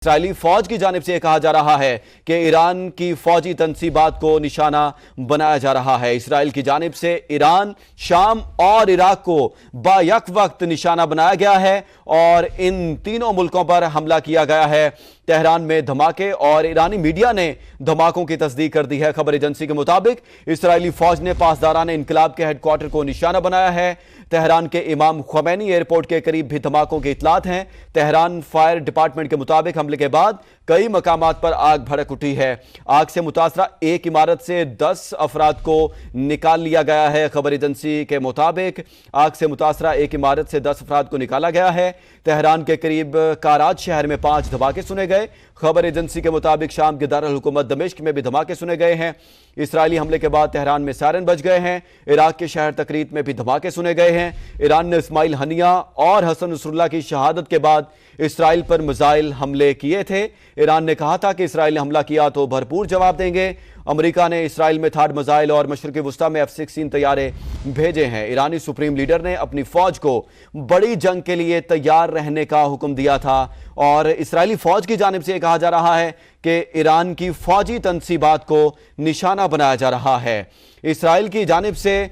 اسرائیلی فوج کی جانب سے کہا جا رہا ہے کہ ایران کی فوجی تنصیبات کو نشانہ بنایا جا رہا ہے۔ اسرائیل کی جانب سے ایران، شام اور عراق کو بیک وقت نشانہ بنایا گیا ہے اور ان تینوں ملکوں پر حملہ کیا گیا ہے۔ تہران میں دھماکے اور ایرانی میڈیا نے دھماکوں کی تصدیق کر دی ہے۔ خبر ایجنسی کے مطابق اسرائیلی فوج نے پاسداران انقلاب کے ہیڈ کوارٹر کو نشانہ بنایا ہے۔ تہران کے امام خمینی ایئرپورٹ کے قریب بھی دھماکوں کی اطلاعات ہیں۔ تہران فائر ڈپارٹمنٹ کے مطابق حملے کے بعد کئی مقامات پر آگ بھڑک اٹھی ہے۔ آگ سے متاثرہ ایک عمارت سے 10 افراد کو نکال لیا گیا ہے۔ خبر ایجنسی کے مطابق آگ سے متاثرہ ایک عمارت سے 10 افراد کو نکالا گیا ہے۔ تہران کے قریب کاراج شہر میں 5 دھماکے سنے گئے۔ خبر ایجنسی کے مطابق شام کے دارالحکومت دمشق میں بھی دھماکے سنے گئے ہیں۔ اسرائیلی حملے کے بعد تہران میں سائرن بج گئے ہیں۔ عراق کے شہر تکریت میں بھی دھماکے سنے گئے ہیں۔ ایران نے اسماعیل ہنیہ اور حسن نصراللہ کی شہادت کے بعد اسرائیل پر میزائل حملے کیے تھے۔ ایران نے کہا تھا کہ اسرائیل نے حملہ کیا تو بھرپور جواب دیں گے۔ امریکہ نے اسرائیل میں تھاڈ میزائل اور مشرقی وسطی میں F-16 طیارے بھیجے ہیں۔ ایرانی سپریم لیڈر نے اپنی فوج کو بڑی جنگ کے لیے تیار رہنے کا حکم دیا تھا اور اسرائیلی فوج کی جانب سے یہ کہا جا رہا ہے کہ ایران کی فوجی تنصیبات کو نشانہ بنایا جا رہا ہے۔ اسرائیل کی جانب سے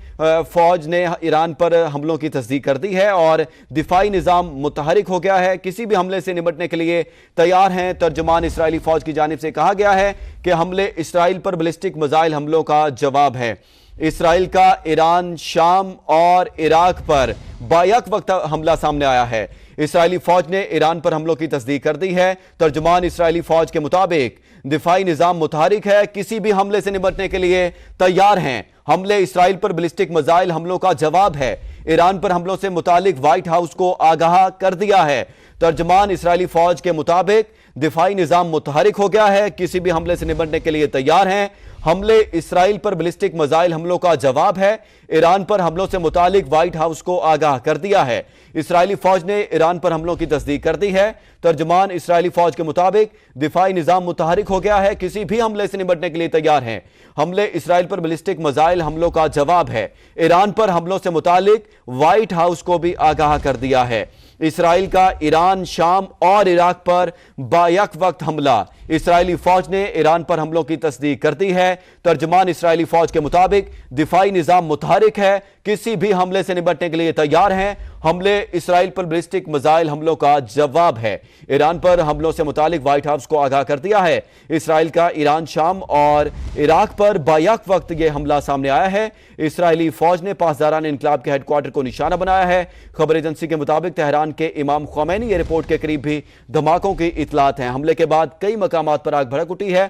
فوج نے ایران پر حملوں کی تصدیق کر دی ہے اور دفاعی نظام متحرک ہو گیا ہے، کسی بھی حملے سے نمٹنے کے لیے تیار ہیں۔ ترجمان اسرائیلی فوج کی جانب سے کہا گیا ہے کہ حملے اسرائیل پر بیلسٹک میزائل حملوں کا جواب ہے۔ اسرائیل کا ایران، شام اور عراق پر بیک وقت حملہ سامنے آیا ہے۔ اسرائیلی فوج نے ایران پر حملوں کی تصدیق کر دی ہے۔ ترجمان اسرائیلی فوج کے مطابق دفاعی نظام متحرک ہے، کسی بھی حملے سے نمٹنے کے لیے تیار ہیں۔ حملے اسرائیل پر بیلسٹک میزائل حملوں کا جواب ہے۔ ایران پر حملوں سے متعلق وائٹ ہاؤس کو آگاہ کر دیا ہے۔ ترجمان اسرائیلی فوج کے مطابق دفاعی نظام متحرک ہو گیا ہے، کسی بھی حملے سے نمٹنے کے لیے تیار ہیں۔ حملے اسرائیل پر بیلسٹک میزائل حملوں کا جواب ہے۔ ایران پر حملوں سے متعلق وائٹ ہاؤس کو آگاہ کر دیا ہے۔ اسرائیلی فوج نے ایران پر حملوں کی تصدیق کر دی ہے۔ ترجمان اسرائیلی فوج کے مطابق دفاعی نظام متحرک ہو گیا ہے، کسی بھی حملے سے نمٹنے کے لیے تیار ہیں۔ حملے اسرائیل پر بیلسٹک میزائل حملوں کا جواب ہے۔ ایران پر حملوں سے متعلق وائٹ ہاؤس کو بھی آگاہ کر دیا ہے۔ اسرائیل کا ایران، شام اور عراق پر بیک وقت حملہ۔ اسرائیلی فوج نے ایران پر حملوں کی تصدیق کر دی ہے۔ ترجمان اسرائیلی فوج کے مطابق دفاعی نظام متحرک ہے، کسی بھی حملے سے نمٹنے کے لیے تیار ہیں۔ حملے اسرائیل پر بیلسٹک میزائل حملوں کا جواب ہے۔ ایران پر حملوں سے متعلق وائٹ ہاؤس کو آگاہ کر دیا ہے۔ اسرائیل کا ایران، شام اور عراق پر بیک وقت یہ حملہ سامنے آیا ہے۔ اسرائیلی فوج نے پاسداران انقلاب کے ہیڈ کوارٹر کو نشانہ بنایا ہے۔ خبر ایجنسی کے مطابق تہران کے امام خمینی ایئرپورٹ کے قریب بھی دھماکوں کی اطلاعات ہیں۔ حملے کے بعد کئی مقامات پر آگ بھڑک اٹھی ہے۔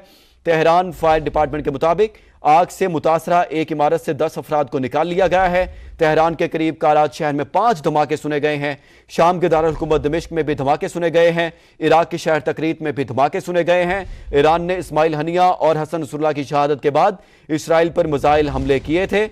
تہران فائر ڈپارٹمنٹ کے مطابق آگ سے متاثرہ ایک عمارت سے 10 افراد کو نکال لیا گیا ہے۔ تہران کے قریب کاراج شہر میں 5 دھماکے سنے گئے ہیں۔ شام کے دارالحکومت دمشق میں بھی دھماکے سنے گئے ہیں۔ عراق کے شہر تکریت میں بھی دھماکے سنے گئے ہیں۔ ایران نے اسماعیل ہنیہ اور حسن نصراللہ کی شہادت کے بعد اسرائیل پر میزائل حملے کیے تھے۔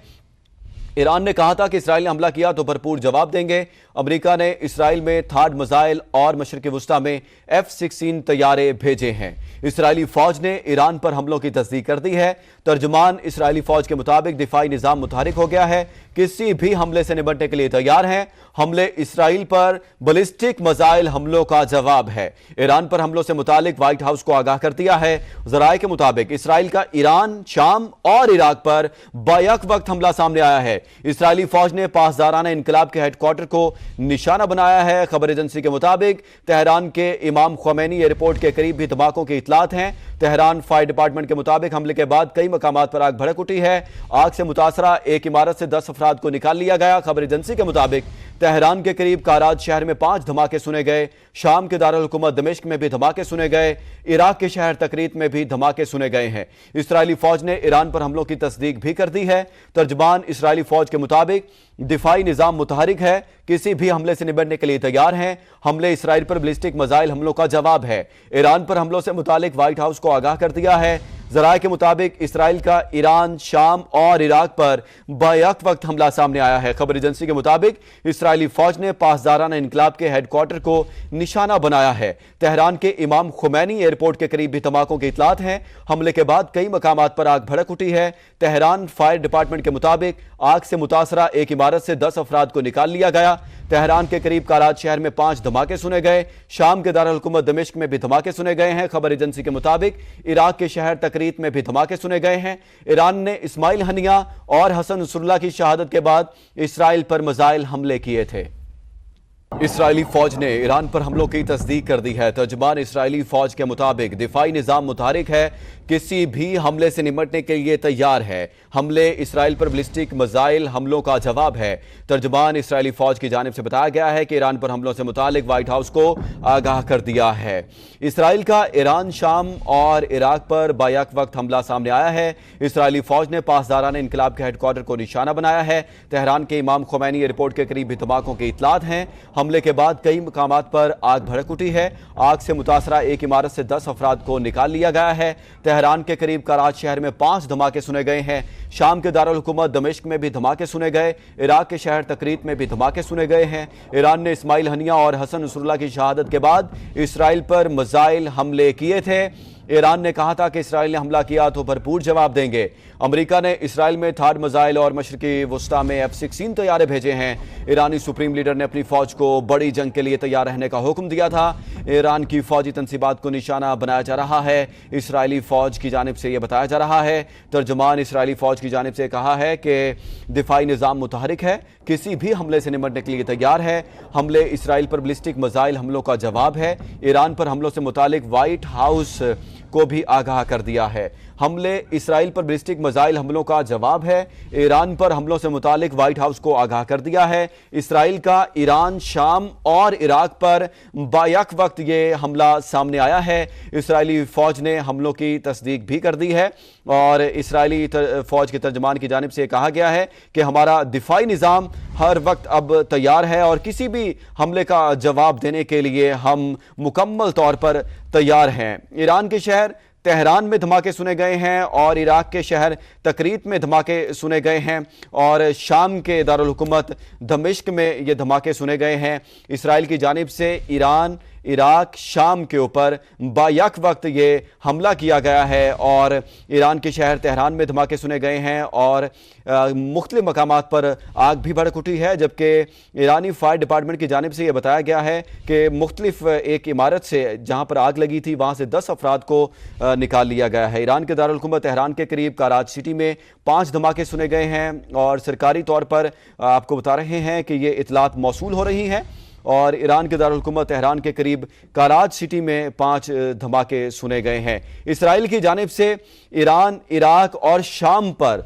ایران نے کہا تھا کہ اسرائیل نے حملہ کیا تو بھرپور جواب دیں گے۔ امریکہ نے اسرائیل میں تھاڈ میزائل اور مشرقی وسطی میں F-16 طیارے بھیجے ہیں۔ اسرائیلی فوج نے ایران پر حملوں کی تصدیق کر دی ہے۔ ترجمان اسرائیلی فوج کے مطابق دفاعی نظام متحرک ہو گیا ہے، کسی بھی حملے سے نمٹنے کے لیے تیار ہیں۔ حملے اسرائیل پر بیلسٹک میزائل حملوں کا جواب ہے۔ ایران پر حملوں سے متعلق وائٹ ہاؤس کو آگاہ کر دیا ہے۔ ذرائع کے مطابق اسرائیل کا ایران، شام اور عراق پر بیک وقت حملہ سامنے آیا ہے۔ اسرائیلی فوج نے پاسداران انقلاب کے ہیڈ کوارٹر کو نشانہ بنایا ہے۔ خبر ایجنسی کے مطابق تہران کے امام خمینی ایئرپورٹ کے قریب بھی دھماکوں کی اطلاعات ہیں۔ تہران فائر ڈپارٹمنٹ کے مطابق حملے کے بعد کئی مقامات پر آگ بھڑک اٹھی ہے۔ آگ سے متاثرہ ایک عمارت سے 10 افراد کو نکال لیا گیا۔ خبر ایجنسی کے مطابق تہران کے قریب کاراج شہر میں 5 دھماکے سنے گئے۔ شام کے دارالحکومت دمشق میں بھی دھماکے سنے گئے۔ عراق کے شہر تکریت میں بھی دھماکے سنے گئے ہیں۔ اسرائیلی فوج نے ایران پر حملوں کی تصدیق بھی کر دی ہے۔ ترجمان اسرائیلی فوج کے مطابق دفاعی نظام متحرک ہے، کسی بھی حملے سے نمٹنے کے لیے تیار ہیں۔ حملے اسرائیل پر بیلسٹک میزائل حملوں کا جواب ہے۔ ایران پر حملوں سے متعلق وائٹ ہاؤس کو آگاہ کر دیا ہے۔ ذرائع کے مطابق اسرائیل کا ایران، شام اور عراق پر بیک وقت حملہ سامنے آیا ہے۔ خبر ایجنسی کے مطابق اسرائیلی فوج نے پاسدارانہ انقلاب کے ہیڈ کوارٹر کو نشانہ بنایا ہے۔ تہران کے امام خمینی ایئرپورٹ کے قریب بھی دھماکوں کی اطلاعات ہیں۔ حملے کے بعد کئی مقامات پر آگ بھڑک اٹھی ہے۔ تہران فائر ڈپارٹمنٹ کے مطابق آگ سے متاثرہ ایک عمارت سے 10 افراد کو نکال لیا گیا۔ تہران کے قریب کارات شہر میں 5 دھماکے سنے گئے۔ شام کے دارالحکومت دمشق میں بھی دھماکے سنے گئے ہیں۔ خبر ایجنسی کے مطابق عراق کے شہر تکریت میں بھی دھماکے سنے گئے ہیں۔ ایران نے اسماعیل ہنیہ اور حسن نصراللہ کی شہادت کے بعد اسرائیل پر میزائل حملے کیے تھے۔ اسرائیلی فوج نے ایران پر حملوں کی تصدیق کر دی ہے۔ ترجمان اسرائیلی فوج کے مطابق دفاعی نظام متحرک ہے، کسی بھی حملے سے نمٹنے کے لیے تیار ہے۔ حملے اسرائیل پر بیلسٹک میزائل حملوں کا جواب ہے۔ ترجمان اسرائیلی فوج کی جانب سے بتایا گیا ہے کہ ایران پر حملوں سے متعلق وائٹ ہاؤس کو آگاہ کر دیا ہے۔ اسرائیل کا ایران، شام اور عراق پر بیک وقت حملہ سامنے آیا ہے۔ اسرائیلی فوج نے پاسدارانہ انقلاب کے ہیڈ کوارٹر کو نشانہ بنایا ہے۔ تہران کے امام خمینی ایئرپورٹ کے قریب بھی دھماکوں کی اطلاعات ہیں۔ حملے کے بعد کئی مقامات پر آگ بھڑک اٹھی ہے۔ آگ سے متاثرہ ایک عمارت سے 10 افراد کو نکال لیا گیا ہے۔ تہران کے قریب کارات شہر میں 5 دھماکے سنے گئے ہیں۔ شام کے دارالحکومت دمشق میں بھی دھماکے سنے گئے۔ عراق کے شہر تکریت میں بھی دھماکے سنے گئے ہیں۔ ایران نے اسماعیل ہنیہ اور حسن نصراللہ کی شہادت کے بعد اسرائیل پر میزائل حملے کیے تھے۔ ایران نے کہا تھا کہ اسرائیل نے حملہ کیا تو بھرپور جواب دیں گے۔ امریکہ نے اسرائیل میں تھاڈ میزائل اور مشرقی وسطی میں F-16 طیارے بھیجے ہیں۔ ایرانی سپریم لیڈر نے اپنی فوج کو بڑی جنگ کے لیے تیار رہنے کا حکم دیا تھا۔ ایران کی فوجی تنصیبات کو نشانہ بنایا جا رہا ہے۔ اسرائیلی فوج کی جانب سے یہ بتایا جا رہا ہے۔ ترجمان اسرائیلی فوج کی جانب سے کہا ہے کہ دفاعی نظام متحرک ہے، کسی بھی حملے سے نمٹنے کے لیے تیار ہے۔ حملے اسرائیل پر بیلسٹک میزائل حملوں کا جواب ہے۔ ایران پر حملوں سے متعلق وائٹ ہاؤس کو بھی آگاہ کر دیا ہے۔ حملے اسرائیل پر بیلسٹک میزائل حملوں کا جواب ہے۔ ایران پر حملوں سے متعلق وائٹ ہاؤس کو آگاہ کر دیا ہے۔ اسرائیل کا ایران، شام اور عراق پر بیک وقت یہ حملہ سامنے آیا ہے۔ اسرائیلی فوج نے حملوں کی تصدیق بھی کر دی ہے اور اسرائیلی فوج کے ترجمان کی جانب سے کہا گیا ہے کہ ہمارا دفاعی نظام ہر وقت اب تیار ہے اور کسی بھی حملے کا جواب دینے کے لیے ہم مکمل طور پر تیار ہیں۔ ایران کے شہر تہران میں دھماکے سنے گئے ہیں اور عراق کے شہر تکریت میں دھماکے سنے گئے ہیں اور شام کے دارالحکومت دمشق میں یہ دھماکے سنے گئے ہیں۔ اسرائیل کی جانب سے ایران، عراق، شام کے اوپر بیک وقت یہ حملہ کیا گیا ہے اور ایران کے شہر تہران میں دھماکے سنے گئے ہیں اور مختلف مقامات پر آگ بھی بھڑک اٹھی ہے، جبکہ ایرانی فائر ڈپارٹمنٹ کی جانب سے یہ بتایا گیا ہے کہ مختلف ایک عمارت سے جہاں پر آگ لگی تھی وہاں سے 10 افراد کو نکال لیا گیا ہے۔ ایران کے دارالحکومت تہران کے قریب کراچی سٹی میں 5 دھماکے سنے گئے ہیں اور سرکاری طور پر آپ کو بتا رہے ہیں کہ یہ اطلاعات موصول ہو رہی ہیں اور ایران کے دارالحکومت تہران کے قریب کراچ سٹی میں 5 دھماکے سنے گئے ہیں۔ اسرائیل کی جانب سے ایران، عراق اور شام پر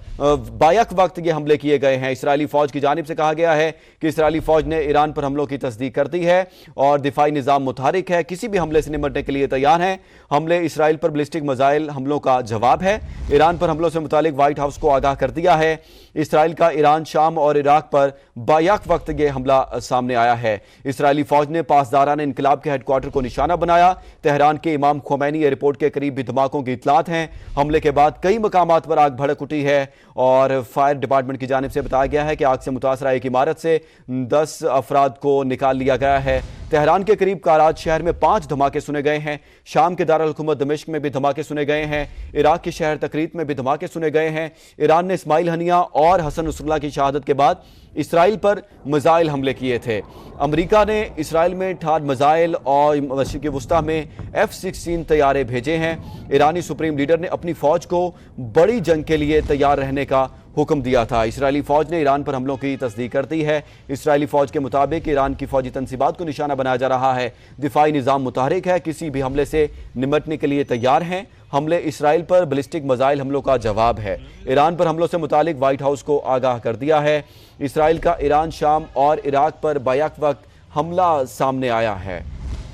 بیک وقت یہ حملے کیے گئے ہیں۔ اسرائیلی فوج کی جانب سے کہا گیا ہے کہ اسرائیلی فوج نے ایران پر حملوں کی تصدیق کر دی ہے اور دفاعی نظام متحرک ہے، کسی بھی حملے سے نمٹنے کے لیے تیار ہیں۔ حملے اسرائیل پر بیلسٹک میزائل حملوں کا جواب ہے۔ ایران پر حملوں سے متعلق وائٹ ہاؤس کو آگاہ کر دیا ہے۔ اسرائیل کا ایران، شام اور عراق پر بیک وقت یہ حملہ سامنے آیا ہے۔ اسرائیلی فوج نے پاسدارانہ انقلاب کے ہیڈ کوارٹر کو نشانہ بنایا۔ تہران کے امام خمینی ایئرپورٹ کے قریب بھی دھماکوں کی اطلاعات ہیں۔ حملے کے بعد کئی مقامات پر آگ بھڑک اٹھی ہے اور فائر ڈپارٹمنٹ کی جانب سے بتایا گیا ہے کہ آگ سے متاثرہ ایک عمارت سے 10 افراد کو نکال لیا گیا ہے۔ تہران کے قریب کارات شہر میں 5 دھماکے سنے گئے ہیں۔ شام کے دارالحکومت دمشق میں بھی دھماکے سنے گئے ہیں۔ عراق کے شہر تکریت میں بھی دھماکے سنے گئے ہیں۔ ایران نے اسماعیل ہنیہ اور حسن نصراللہ کی شہادت کے بعد اسرائیل پر میزائل حملے کیے تھے۔ امریکہ نے اسرائیل میں تھاڈ میزائل اور مشرقی وسطی میں F-16 طیارے بھیجے ہیں۔ ایرانی سپریم لیڈر نے اپنی فوج کو بڑی جنگ کے لیے تیار رہنے کا حکم دیا تھا۔ اسرائیلی فوج نے ایران پر حملوں کی تصدیق کر دی ہے۔ اسرائیلی فوج کے مطابق ایران کی فوجی تنصیبات کو نشانہ بنایا جا رہا ہے۔ دفاعی نظام متحرک ہے، کسی بھی حملے سے نمٹنے کے لیے تیار ہیں۔ حملے اسرائیل پر بیلسٹک میزائل حملوں کا جواب ہے۔ ایران پر حملوں سے متعلق وائٹ ہاؤس کو آگاہ کر دیا ہے۔ اسرائیل کا ایران، شام اور عراق پر بیک وقت حملہ سامنے آیا ہے۔